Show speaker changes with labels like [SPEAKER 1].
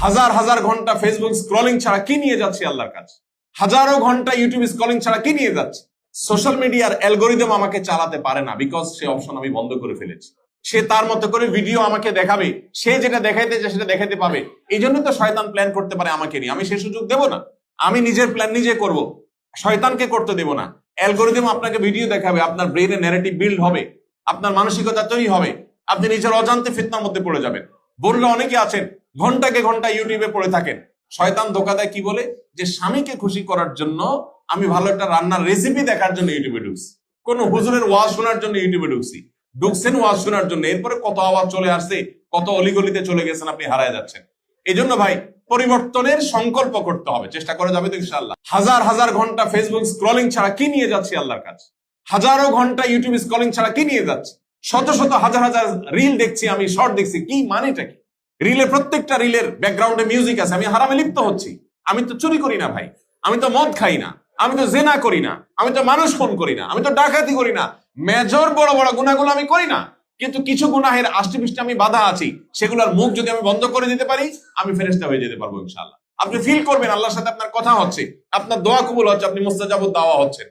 [SPEAKER 1] হাজার হাজার ঘন্টা ফেসবুক স্ক্রলিং ছাড়া কি নিয়ে যাচ্ছি আল্লাহর কাছে, হাজারো ঘন্টা ইউটিউব স্ক্রলিং ছাড়া কি নিয়ে যাচ্ছে। সোশ্যাল মিডিয়ার অ্যালগোরিদম আমাকে চালাতে পারে না, বিকজ সে অপশন আমি বন্ধ করে ফেলেছি। সে তার মতো করে ভিডিও আমাকে দেখাবে, সে যেটা দেখাইতে চায় সেটা দেখাতে পাবে। এই জন্য তো শয়তান প্ল্যান করতে পারে আমাকে নিয়ে, আমি সে সুযোগ দেব না। আমি নিজের প্ল্যান নিজে করব, শয়তানকে করতে দেব না। অ্যালগোরিদম আপনাকে ভিডিও দেখাবে, আপনার ব্রেইনে ন্যারেটিভ বিল্ড হবে, আপনার মানসিকতা তৈরি হবে, আপনি নিজের অজান্তে ফিতনার মধ্যে পড়ে যাবেন। বোনরা অনেকে আছেন ঘন্টাকে ঘন্টা ইউটিউবে পড়ে থাকেন। শয়তান ধোকা দেয় কি বলে, যে স্বামীকে খুশি করার জন্য আমি ভালো একটা রান্নার রেসিপি দেখার জন্য ইউটিউবে ঢুকছি, কোন হুজুরের ওয়াজ শোনার জন্য ইউটিউবে ঢুকছেন ওয়াজ শোনার জন্য, এরপরে কত আওয়াজ চলে আসছে, কত অলিগলিতে চলে গেছেন, আপনি হারায় যাচ্ছেন। এই জন্য ভাই পরিবর্তনের সংকল্প করতে হবে, চেষ্টা করা যাবে তো ইনশাআল্লাহ। হাজার হাজার ঘন্টা ফেসবুক স্ক্রলিং ছাড়া কি নিয়ে যাচ্ছি আল্লাহর কাছে, হাজারো ঘন্টা ইউটিউব স্ক্রলিং ছাড়া কি নিয়ে যাচ্ছে, শত শত হাজার হাজার রিল দেখছি, আমি শর্ট দেখছি, কি মানেটা কি? রিলের প্রত্যেকটা রিলের ব্যাকগ্রাউন্ডে মিউজিক আছে, আমি হারামে লিপ্ত হচ্ছি। আমি তো চুরি করি না ভাই, আমি তো মদ খাই না, আমি তো জেনা করি না, আমি তো মানুষ খুন করি না, আমি তো ডাকাতি করি না, মেজর বড় বড় গুনাহগুলো আমি করি না। কিন্তু কিছু গুনাহের আষ্টেপৃষ্ঠে আমি বাধা আছি, সেগুলোর মুখ যদি আমি বন্ধ করে দিতে পারি, আমি ফেরেশতা হয়ে যেতে পারবো ইনশাআল্লাহ। আপনি ফিল করবেন আল্লাহর সাথে আপনার কথা হচ্ছে, আপনার দোয়া কবুল হচ্ছে, আপনি মুস্তাজাবুদ দাওয়া হচ্ছেন।